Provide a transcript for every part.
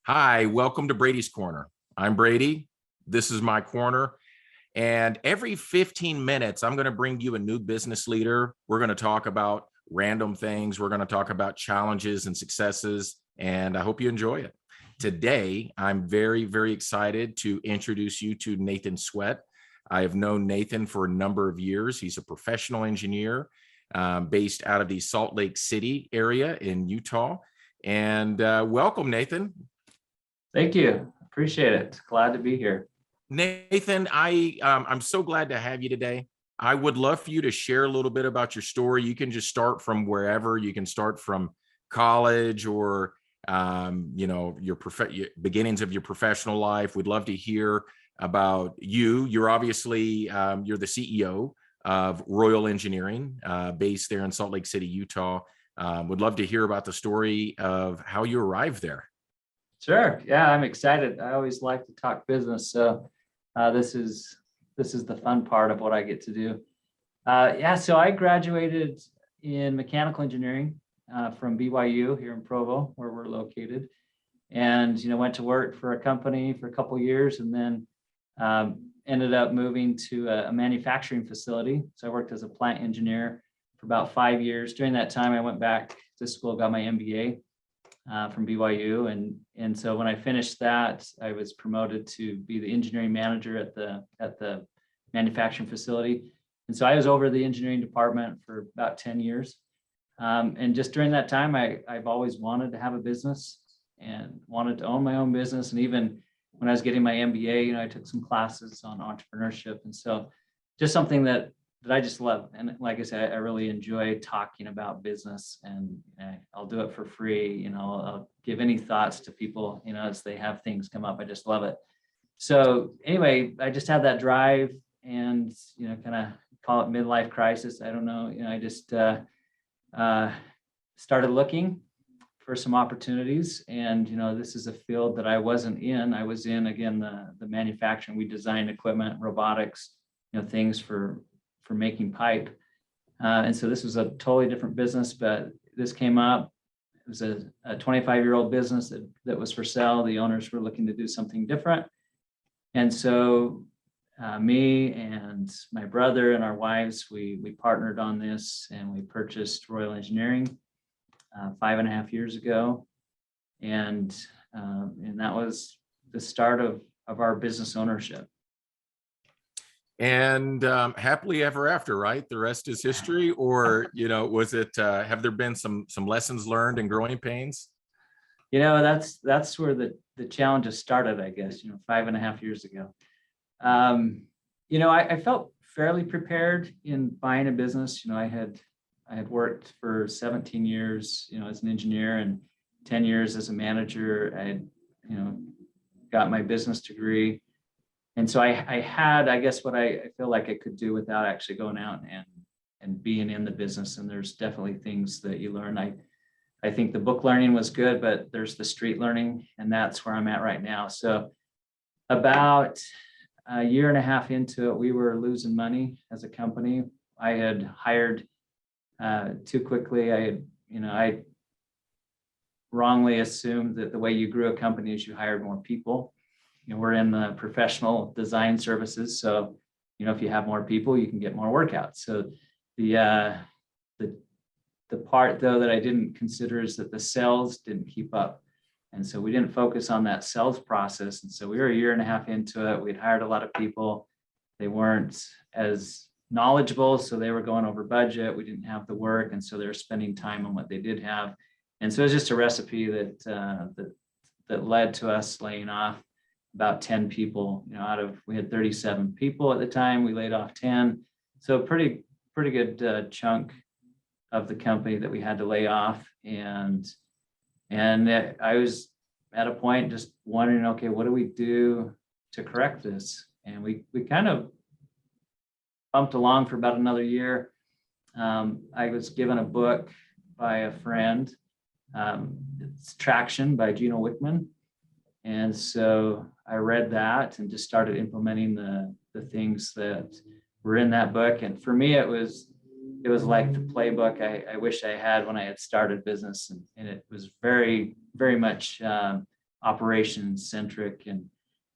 Hi, welcome to Brady's Corner. I'm Brady. This is my corner. And every 15 minutes, I'm going to bring you a new business leader. We're going to talk about random things. We're going to talk about challenges and successes. And I hope you enjoy it. Today, I'm very, very excited to introduce you to Nathan Sweat. I have known Nathan for a number of years. He's a professional engineer based out of the Salt Lake City area in Utah. And welcome, Nathan. Thank you. Appreciate it. Glad to be here. Nathan, I'm so glad to have you today. I would love for you to share a little bit about your story. You can just start from wherever. You can start from college or your beginnings of your professional life. We'd love to hear about you. You're obviously you're the CEO of Royal Engineering, based there in Salt Lake City, Utah. Would love to hear about the story of how you arrived there. Sure. Yeah, I'm excited. I always like to talk business. So this is the fun part of what I get to do. So I graduated in mechanical engineering from BYU here in Provo, where we're located, and went to work for a company for a couple of years, and then ended up moving to a manufacturing facility. So I worked as a plant engineer for about 5 years. During that time, I went back to school, got my MBA from BYU. And so when I finished that, I was promoted to be the engineering manager at the manufacturing facility. And so I was over the engineering department for about 10 years. And just during that time, I've always wanted to have a business and wanted to own my own business. And even when I was getting my MBA, I took some classes on entrepreneurship. And so just something that I just love. And like I said, I really enjoy talking about business, and I'll do it for free. I'll give any thoughts to people, as they have things come up. I just love it. So anyway, I just had that drive and, kind of call it midlife crisis. I don't know. I just started looking for some opportunities, and, this is a field that I wasn't in. I was in, again, the manufacturing. We designed equipment, robotics, things for making pipe. And so this was a totally different business, but this came up. It was a 25-year-old business that was for sale. The owners were looking to do something different. And so me and my brother and our wives, we partnered on this, and we purchased Royal Engineering 5.5 years ago. And that was the start of our business ownership. And happily ever after, right? The rest is history. Or, was it, have there been some lessons learned and growing pains? That's where the challenges started, I guess, 5.5 years ago. I felt fairly prepared in buying a business. I had worked for 17 years, as an engineer, and 10 years as a manager. I had, got my business degree. And so I had, I guess, what I feel like I could do without actually going out and being in the business. And there's definitely things that you learn. I think the book learning was good, but there's the street learning, and that's where I'm at right now. So about a year and a half into it, we were losing money as a company. I had hired too quickly. I wrongly assumed that the way you grew a company is you hired more people. We're in the professional design services. So, if you have more people, you can get more work out. So the part, though, that I didn't consider is that the sales didn't keep up. And so we didn't focus on that sales process. And so we were a year and a half into it. We'd hired a lot of people. They weren't as knowledgeable, so they were going over budget. We didn't have the work. And so they were spending time on what they did have. And so it was just a recipe that led to us laying off about 10 people. We had 37 people at the time. We laid off 10. So pretty good chunk of the company that we had to lay off. And I was at a point just wondering, okay, what do we do to correct this? And we kind of bumped along for about another year. I was given a book by a friend. It's Traction by Gino Wickman. And so I read that and just started implementing the things that were in that book. And for me, it was like the playbook I wish I had when I had started business. And it was very, very much operations centric, and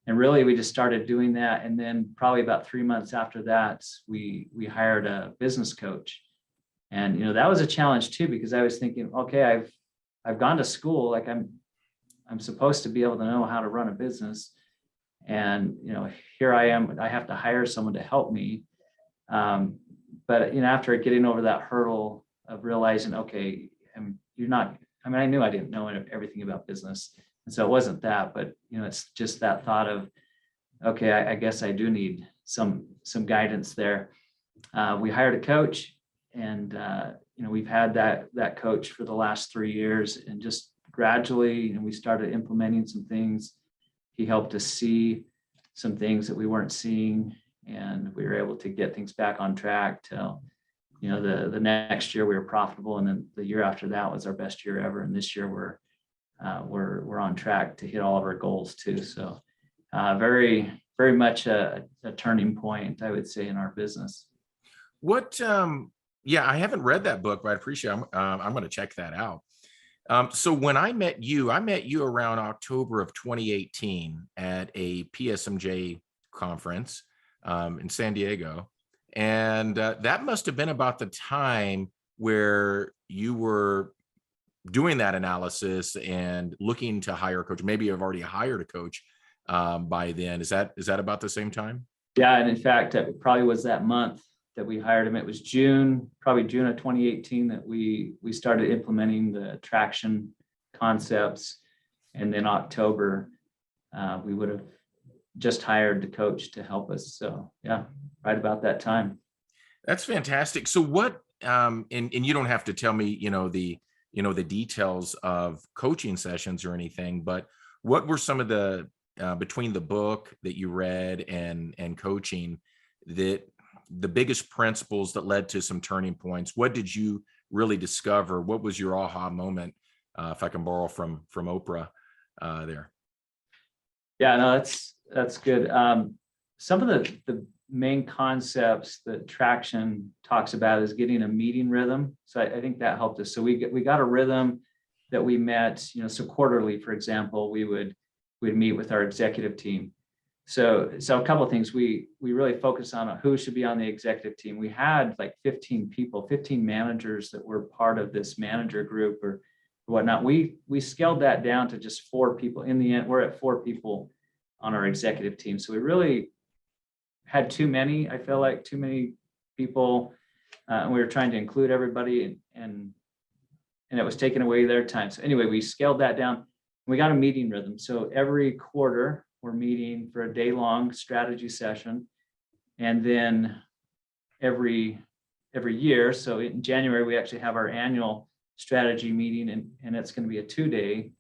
really we just started doing that. And then probably about 3 months after that, we hired a business coach. And that was a challenge too, because I was thinking, okay, I've gone to school, like I'm supposed to be able to know how to run a business, and here I am, I have to hire someone to help me. But after getting over that hurdle of realizing, okay, I knew I didn't know everything about business, and so it wasn't that, but it's just that thought of, okay, I guess I do need some guidance there. We hired a coach, and we've had that coach for the last 3 years, and just gradually, we started implementing some things. He helped us see some things that we weren't seeing, and we were able to get things back on track till the next year we were profitable, and then the year after that was our best year ever, and this year we're on track to hit all of our goals too. So very, very much a turning point, I would say, in our business. What yeah, I haven't read that book, but I appreciate it. I'm going to check that out. So when I met you around October of 2018 at a PSMJ conference in San Diego. And that must have been about the time where you were doing that analysis and looking to hire a coach. Maybe you've already hired a coach by then. Is that about the same time? Yeah, and in fact, it probably was that month that we hired him. It was probably June of 2018 that we started implementing the traction concepts. And then October, we would have just hired the coach to help us. So yeah, right about that time. That's fantastic. So what, and you don't have to tell me, the details of coaching sessions or anything, but what were some of the, between the book that you read and coaching, that the biggest principles that led to some turning points? What did you really discover? What was your aha moment? If I can borrow from Oprah there. Yeah, no, that's good. Some of the main concepts that traction talks about is getting a meeting rhythm. So I think that helped us. So we got a rhythm that we met, so quarterly, for example, we'd meet with our executive team. So a couple of things, we really focused on who should be on the executive team. We had like 15 managers that were part of this manager group or whatnot. We scaled that down to just 4 people. In the end, we're at 4 people on our executive team. So we really had too many, I feel like too many people, and we were trying to include everybody, and it was taking away their time. So anyway, we scaled that down. We got a meeting rhythm. So every quarter we're meeting for a day-long strategy session, and then every year. So in January we actually have our annual strategy meeting, and it's going to be a 2-day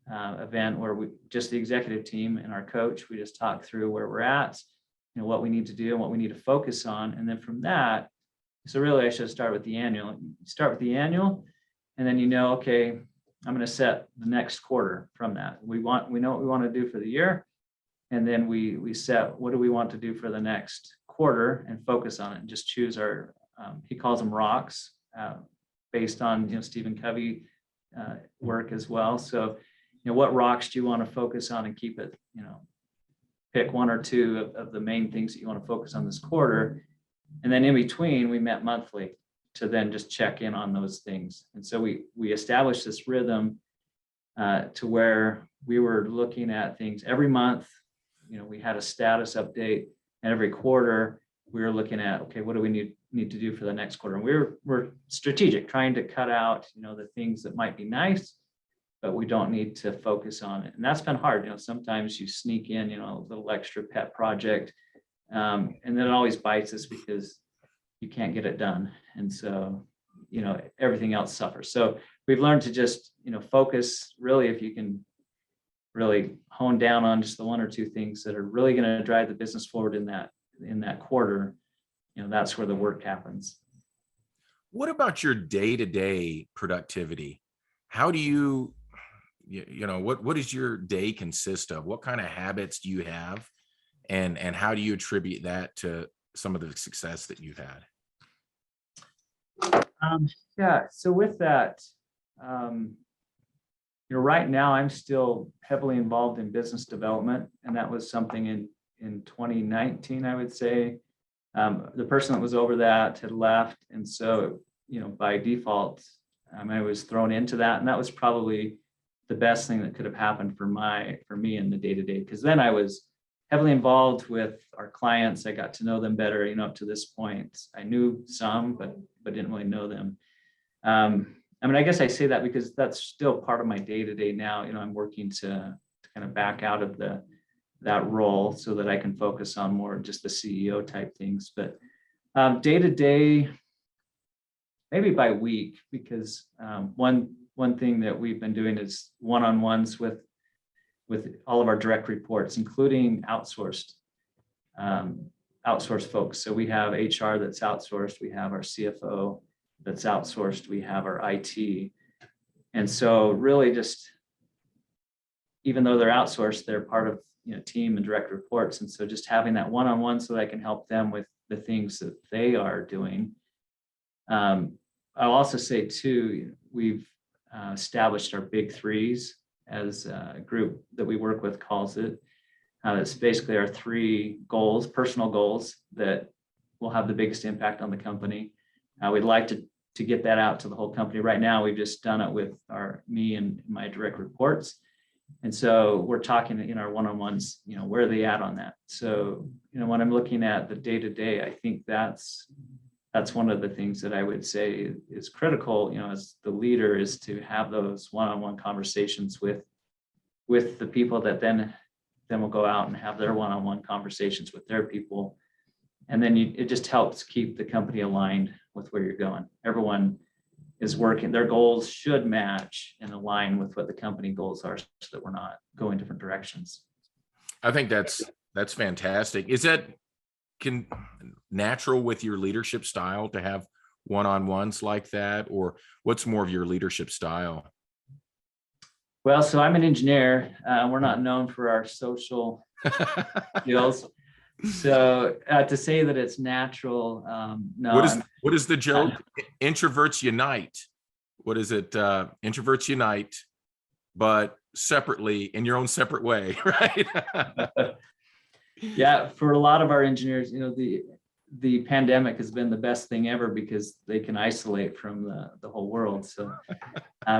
event where we just the executive team and our coach, we just talk through where we're at, what we need to do and what we need to focus on. And then from that, so really I should start with the annual. Start with the annual, and then okay, I'm going to set the next quarter from that. We know what we want to do for the year, and then we set what do we want to do for the next quarter and focus on it, and just choose our he calls them rocks, based on Stephen Covey work as well. So what rocks do you want to focus on and keep it, pick 1 or 2 of the main things that you want to focus on this quarter. And then in between, we met monthly to then just check in on those things. And so we established this rhythm to where we were looking at things every month. We had a status update, and every quarter we were looking at, okay, what do we need to do for the next quarter? And we're strategic, trying to cut out, the things that might be nice, but we don't need to focus on it. And that's been hard. Sometimes you sneak in, a little extra pet project, and then it always bites us because you can't get it done. And so, everything else suffers. So we've learned to just, focus really, if you can really hone down on just the 1 or 2 things that are really going to drive the business forward in that quarter, that's where the work happens. What about your day-to-day productivity? How do you, what does your day consist of? What kind of habits do you have? And how do you attribute that to some of the success that you've had? Yeah. So with that, right now I'm still heavily involved in business development, and that was something in 2019, I would say. The person that was over that had left, and so by default, I was thrown into that, and that was probably the best thing that could have happened for me in the day-to-day, because then I was heavily involved with our clients. I got to know them better. Up to this point, I knew some, but didn't really know them. I guess I say that because that's still part of my day-to-day now. I'm working to kind of back out of that role so that I can focus on more just the CEO type things. But day-to-day, maybe by week, because one thing that we've been doing is one-on-ones with all of our direct reports, including outsourced folks. So we have HR that's outsourced, we have our CFO that's outsourced, we have our IT. And so really just, even though they're outsourced, they're part of team and direct reports. And so just having that one-on-one so that I can help them with the things that they are doing. I'll also say too, we've established our big threes, as a group that we work with calls it. It's basically our 3 goals, personal goals, that will have the biggest impact on the company. We'd like to get that out to the whole company. Right now, we've just done it with me and my direct reports. And so we're talking in our one-on-ones, where are they at on that? So, when I'm looking at the day-to-day, I think that's one of the things that I would say is critical, as the leader, is to have those one-on-one conversations with the people that then will go out and have their one-on-one conversations with their people. And then it just helps keep the company aligned with where you're going. Everyone is working, their goals should match and align with what the company goals are, so that we're not going different directions. I think that's fantastic. Is that natural with your leadership style to have one-on-ones like that, or what's more of your leadership style? Well, so I'm an engineer. We're not known for our social skills. So to say that it's natural, no. What is the joke? Introverts unite. What is it? Introverts unite, but separately in your own separate way, right? Yeah, for a lot of our engineers, the pandemic has been the best thing ever because they can isolate from the whole world. So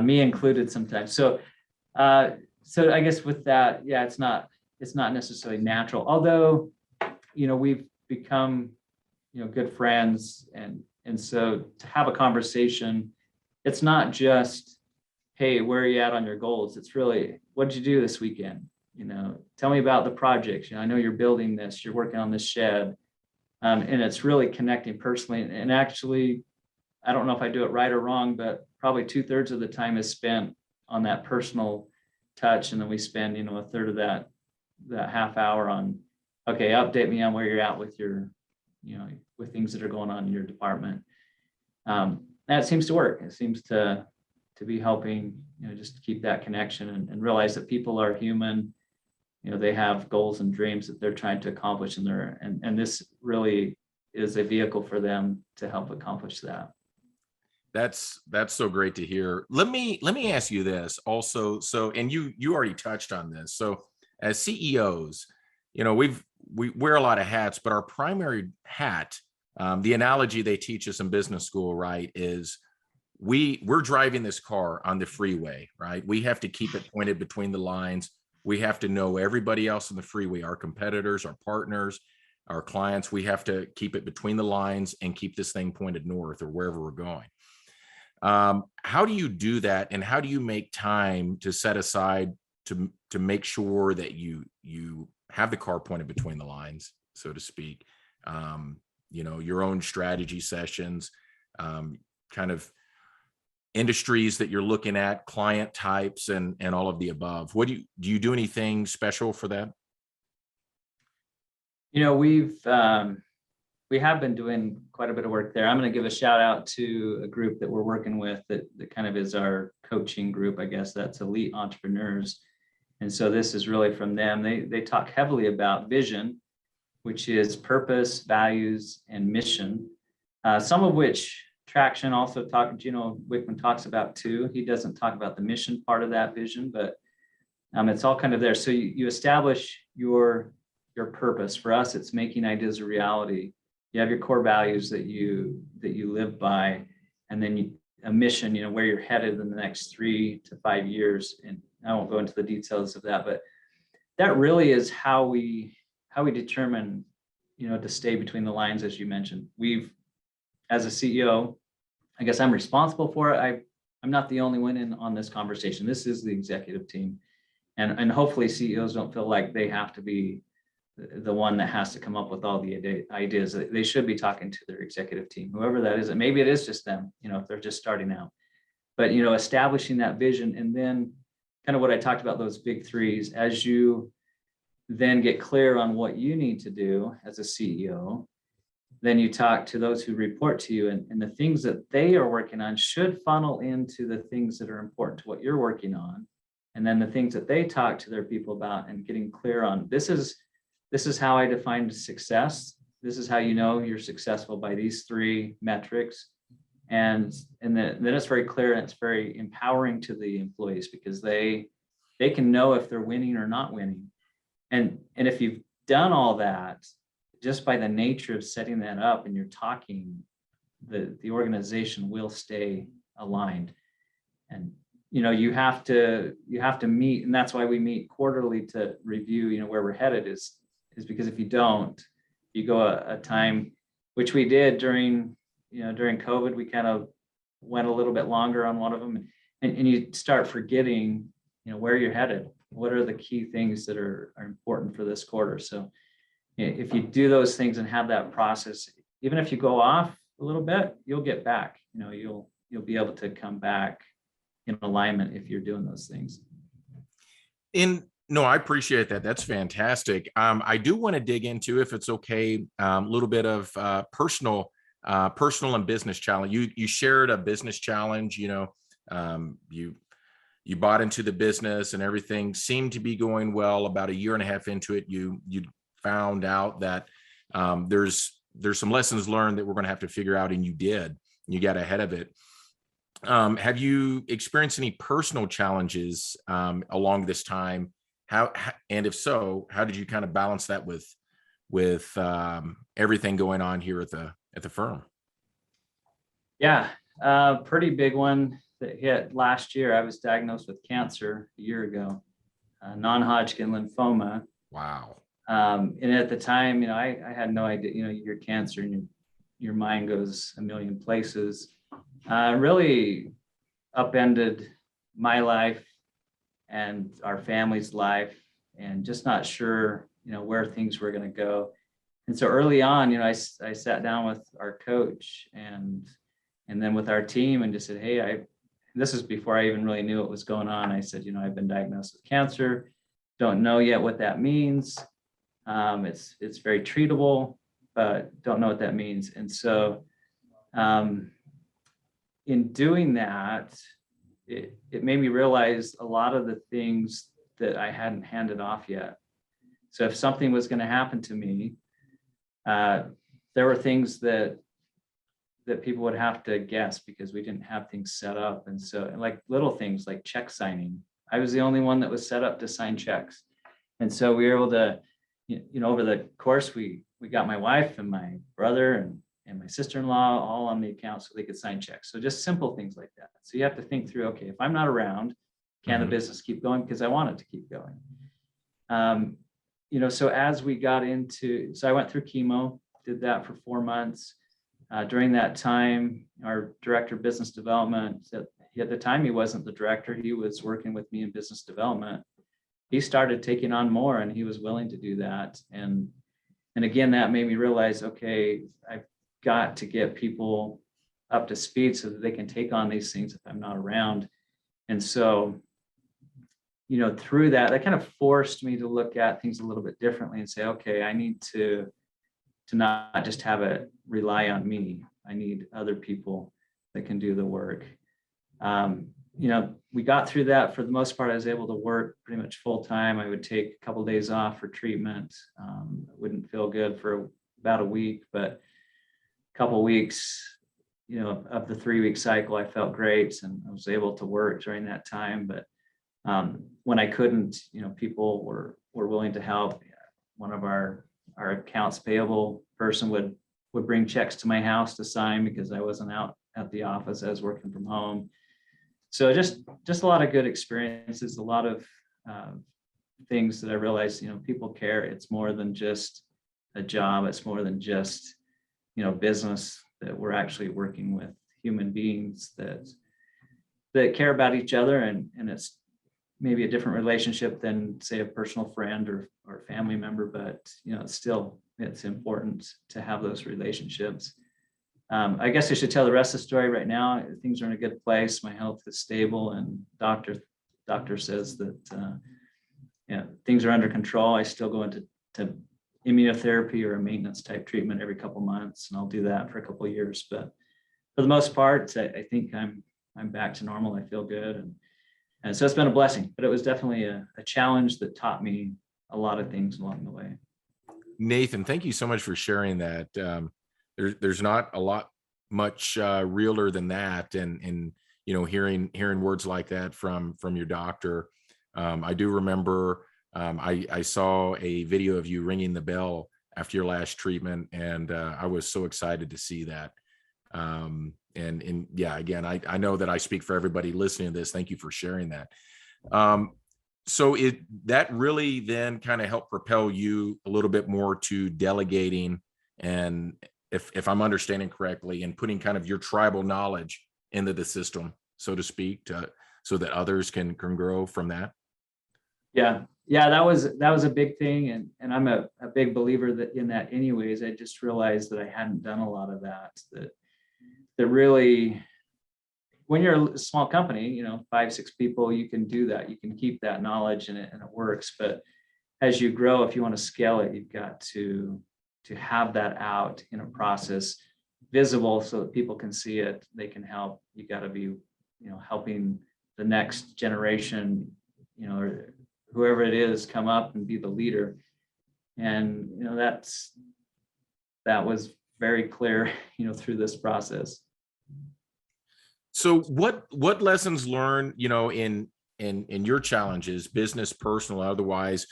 me included sometimes. So I guess with that, yeah, it's not necessarily natural. Although, we've become, good friends, and so to have a conversation, it's not just, hey, where are you at on your goals? It's really, what did you do this weekend? Tell me about the projects. I know you're building this, you're working on this shed. And it's really connecting personally. And actually, I don't know if I do it right or wrong, but probably 2/3 of the time is spent on that personal touch. And then we spend, 1/3 of that half hour on, okay, update me on where you're at with your, with things that are going on in your department. And it seems to work. It seems to be helping, just keep that connection and realize that people are human. They have goals and dreams that they're trying to accomplish, and this really is a vehicle for them to help accomplish that. That's so great to hear. Let me ask you this also. So, and you already touched on this. So as CEOs, we wear a lot of hats, but our primary hat, the analogy they teach us in business school, right, is we're driving this car on the freeway, right? We have to keep it pointed between the lines. We have to know everybody else on the freeway, our competitors, our partners, our clients. We have to keep it between the lines and keep this thing pointed north or wherever we're going. How do you do that? And how do you make time to set aside to make sure that you have the car pointed between the lines, so to speak? Your own strategy sessions, kind of industries that you're looking at, client types, and all of the above. What do you do anything special for that? We have been doing quite a bit of work there. I'm going to give a shout out to a group that we're working with that kind of is our coaching group, I guess. That's Elite Entrepreneurs. And so this is really from them. They talk heavily about vision, which is purpose, values, and mission, some of which traction. Also Gino Wickman talks about too. He doesn't talk about the mission part of that vision, but it's all kind of there. So you establish your purpose. For us, it's making ideas a reality. You have your core values that you live by, and then a mission, where you're headed in the next 3 to 5 years. And I won't go into the details of that, but that really is how we determine, to stay between the lines, as you mentioned. As a CEO, I guess I'm responsible for it. I'm not the only one in on this conversation. This is the executive team. And hopefully CEOs don't feel like they have to be the one that has to come up with all the ideas. They should be talking to their executive team, whoever that is. And maybe it is just them, if they're just starting out. But, establishing that vision, and then kind of what I talked about, those big threes, as you then get clear on what you need to do as a CEO, then you talk to those who report to you, and the things that they are working on should funnel into the things that are important to what you're working on. And then the things that they talk to their people about, and getting clear on, this is how I define success. This is how you're successful, by these 3 metrics. And then it's very clear, and it's very empowering to the employees, because they can know if they're winning or not winning. And if you've done all that, just by the nature of setting that up and you're talking, the organization will stay aligned. And you have to meet, and that's why we meet quarterly to review where we're headed, is because if you don't, you go a time, which we did during COVID. We kind of went a little bit longer on one of them, and you start forgetting where you're headed. What are the key things that are important for this quarter? So if you do those things and have that process, even if you go off a little bit, you'll get back. You'll be able to come back in alignment if you're doing those things. No, I appreciate that. That's fantastic. I do want to dig into, if it's okay, a little bit of personal and business challenge. You shared a business challenge. You bought into the business and everything seemed to be going well. About 1.5 years into it, you found out that there's some lessons learned that we're going to have to figure out, and you did. You got ahead of it. Have you experienced any personal challenges along this time? And if so, how did you kind of balance that with everything going on here at the firm? Yeah, pretty big one that hit last year. I was diagnosed with cancer a year ago, non-Hodgkin lymphoma. Wow. And at the time, I had no idea. You hear cancer and your mind goes a million places. Really upended my life and our family's life, and just not sure, where things were going to go. And so early on, I sat down with our coach and then with our team, and just said, hey, this is before I even really knew what was going on. I said, I've been diagnosed with cancer. Don't know yet what that means. It's very treatable, but don't know what that means. And so, in doing that, it made me realize a lot of the things that I hadn't handed off yet. So if something was going to happen to me, there were things that people would have to guess, because we didn't have things set up. And so, like little things like check signing, I was the only one that was set up to sign checks. And so we were able to, over the course, we got my wife and my brother and my sister-in-law all on the account so they could sign checks. So just simple things like that. So you have to think through, okay, if I'm not around, can the business keep going? Because I want it to keep going. So as we got so I went through chemo, did that for 4 months. During that time, our director of business development, at the time he wasn't the director, he was working with me in business development. He started taking on more, and he was willing to do that. And again, that made me realize, okay, I've got to get people up to speed so that they can take on these things if I'm not around. And so, through that kind of forced me to look at things a little bit differently and say, okay, I need to not just have it rely on me. I need other people that can do the work. We got through that. For the most part, I was able to work pretty much full time. I would take a couple of days off for treatment. Wouldn't feel good for about a week, but a couple of weeks of the 3-week cycle, I felt great and I was able to work during that time. But when I couldn't, people were willing to help. One of our accounts payable person would bring checks to my house to sign because I wasn't out at the office. I was working from home. So just a lot of good experiences, a lot of things that I realized, people care. It's more than just a job. It's more than just, business, that we're actually working with human beings that care about each other. And it's maybe a different relationship than, say, a personal friend or family member, but, it's important to have those relationships. I guess I should tell the rest of the story right now. Things are in a good place. My health is stable, and doctor says that things are under control. I still go into immunotherapy or a maintenance type treatment every couple months, and I'll do that for a couple of years. But for the most part, I think I'm back to normal. I feel good, and so it's been a blessing. But it was definitely a challenge that taught me a lot of things along the way. Nathan, thank you so much for sharing that. There's not a lot much realer than that, and hearing words like that from your doctor. I do remember I saw a video of you ringing the bell after your last treatment, and I was so excited to see that. And yeah, again, I know that I speak for everybody listening to this. Thank you for sharing that. So that really then kind of helped propel you a little bit more to delegating, and if I'm understanding correctly, and putting kind of your tribal knowledge into the system, so to speak, so that others can grow from that. Yeah, that was a big thing, and I'm a big believer in that. Anyways, I just realized that I hadn't done a lot of that. That really, when you're a small company, 5-6 people, you can do that. You can keep that knowledge and it works. But as you grow, if you want to scale it, you've got to have that out in a process, visible, so that people can see it. They can help. You got to be, helping the next generation, or whoever it is, come up and be the leader. And that was very clear, through this process. So what lessons learned, in your challenges, business, personal, otherwise,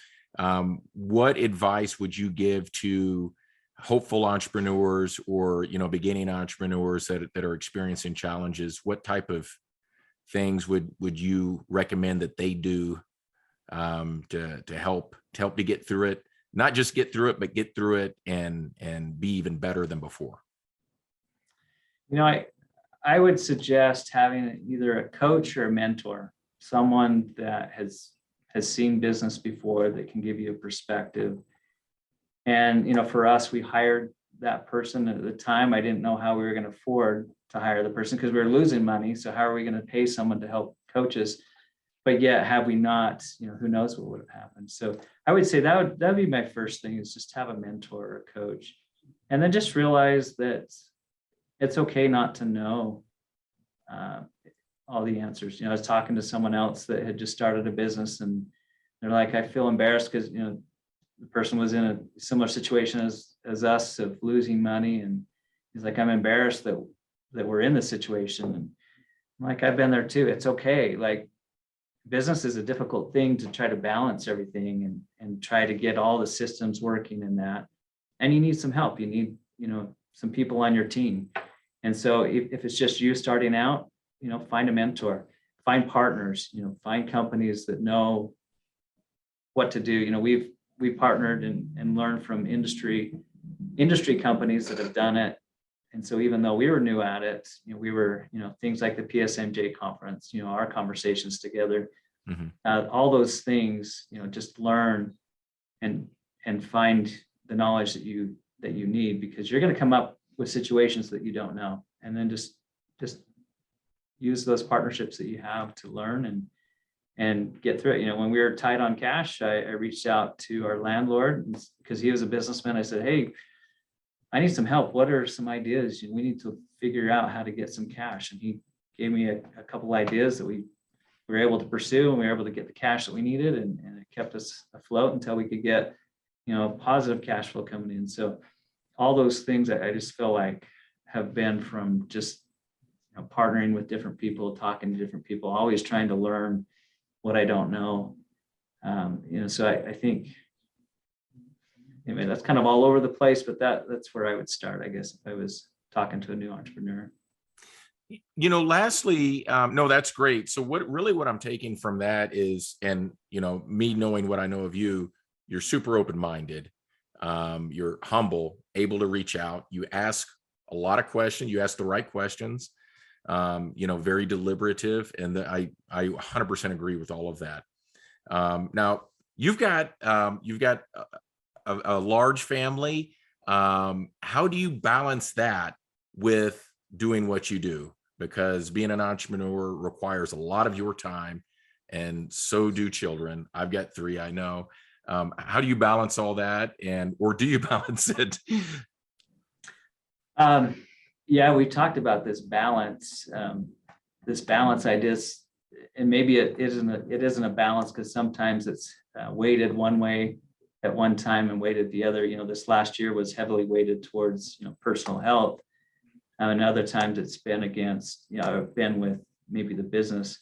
what advice would you give to hopeful entrepreneurs or, beginning entrepreneurs that are experiencing challenges? What type of things would you recommend that they do to help to get through it? Not just get through it, but get through it and be even better than before. I would suggest having either a coach or a mentor, someone that has seen business before, that can give you a perspective. And, for us, we hired that person. At the time, I didn't know how we were going to afford to hire the person because we were losing money. So how are we going to pay someone to help coach us? But yet, have we not, who knows what would have happened. So I would say that'd be my first thing, is just have a mentor or a coach. And then just realize that it's okay not to know all the answers. I was talking to someone else that had just started a business, and they're like, I feel embarrassed because, the person was in a similar situation as us, of losing money. And he's like, I'm embarrassed that we're in this situation. And I'm like, I've been there too. It's okay. Like, business is a difficult thing to try to balance everything and try to get all the systems working in that. And you need some help. You need, some people on your team. And so if it's just you starting out, find a mentor, find partners, find companies that know what to do. We've partnered and learned from industry companies that have done it. And so even though we were new at it, we were, things like the PSMJ conference, our conversations together, all those things, just learn and find the knowledge that you need, because you're going to come up with situations that you don't know. And then just use those partnerships that you have to learn and get through it. When we were tight on cash, I reached out to our landlord, because he was a businessman. I said, hey, I need some help. What are some ideas? We need to figure out how to get some cash. And he gave me a couple ideas that we were able to pursue, and we were able to get the cash that we needed, and it kept us afloat until we could get, positive cash flow coming in. So all those things I just feel like have been from just partnering with different people, talking to different people, always trying to learn what I don't know. So I think, anyway, that's kind of all over the place, but that's where I would start, I guess, if I was talking to a new entrepreneur. Lastly, no, that's great. So what I'm taking from that is, and, me knowing what I know of you, you're super open-minded. You're humble, able to reach out. You ask a lot of questions. You ask the right questions, very deliberative. And I 100% agree with all of that. Now you've got a large family. How do you balance that with doing what you do? Because being an entrepreneur requires a lot of your time, and so do children. I've got 3, I know. How do you balance all that, or do you balance it? Yeah, we talked about this balance. Idea, and maybe it isn't a balance, because sometimes it's weighted one way at one time and weighted the other. This last year was heavily weighted towards personal health, and other times it's been against, I've been with maybe the business.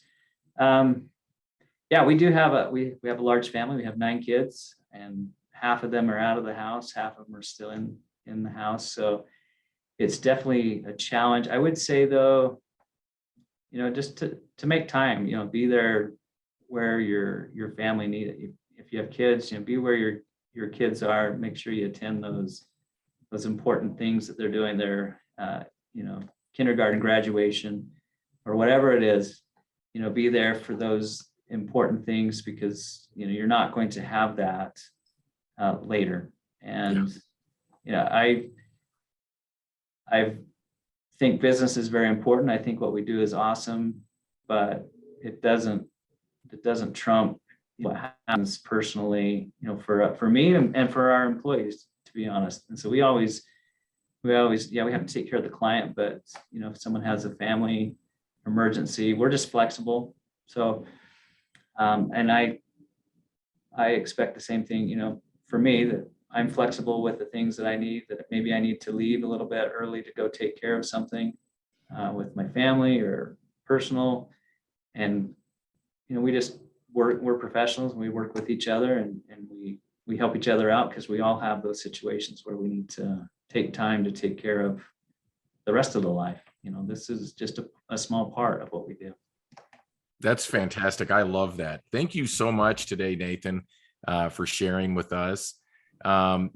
Yeah, we do have we have a large family. We have 9 kids, and half of them are out of the house, half of them are still in the house. So it's definitely a challenge. I would say, though, just to make time, be there where your family need it. If you have kids, be where your kids are. Make sure you attend those important things that they're doing there. Kindergarten graduation or whatever it is. Be there for those important things, because you're not going to have that later. And I think business is very important. I think what we do is awesome, but it doesn't trump what happens personally, for me and for our employees, to be honest. And so we have to take care of the client, but if someone has a family emergency, we're just flexible. So and I expect the same thing, for me, that I'm flexible with the things that I need, that maybe I need to leave a little bit early to go take care of something with my family or personal. And, we're professionals, and we work with each other, and we help each other out, because we all have those situations where we need to take time to take care of the rest of the life. This is just a small part of what we do. That's fantastic. I love that. Thank you so much today, Nathan, for sharing with us. I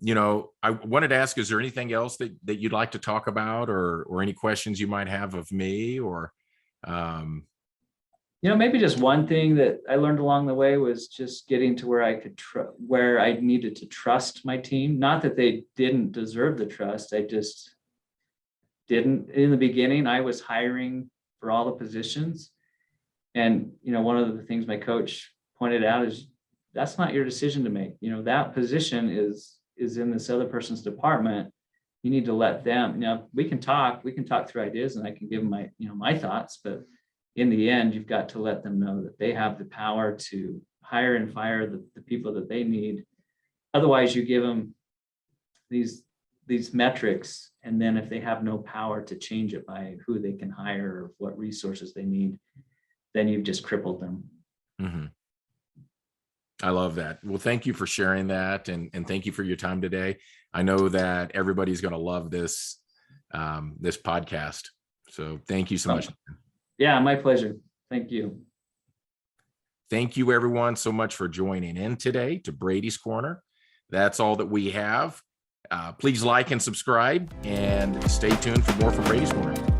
wanted to ask, is there anything else that you'd like to talk about, or any questions you might have of me, or maybe just one thing that I learned along the way was just getting to where I could where I needed to trust my team. Not that they didn't deserve the trust, I just didn't. In the beginning, I was hiring for all the positions, and one of the things my coach pointed out is, that's not your decision to make. That position is in this other person's department. You need to let them. We can talk through ideas, and I can give them my thoughts, but in the end, you've got to let them know that they have the power to hire and fire the people that they need. Otherwise, you give them these metrics, and then if they have no power to change it by who they can hire or what resources they need, then you've just crippled them. Mm-hmm. I love that. Well, thank you for sharing that, and thank you for your time today. I know that everybody's going to love this podcast. So thank you so much. Yeah, my pleasure. Thank you. Thank you, everyone, so much for joining in today to Brady's Corner. That's all that we have. Please like and subscribe, and stay tuned for more from Brady's Corner.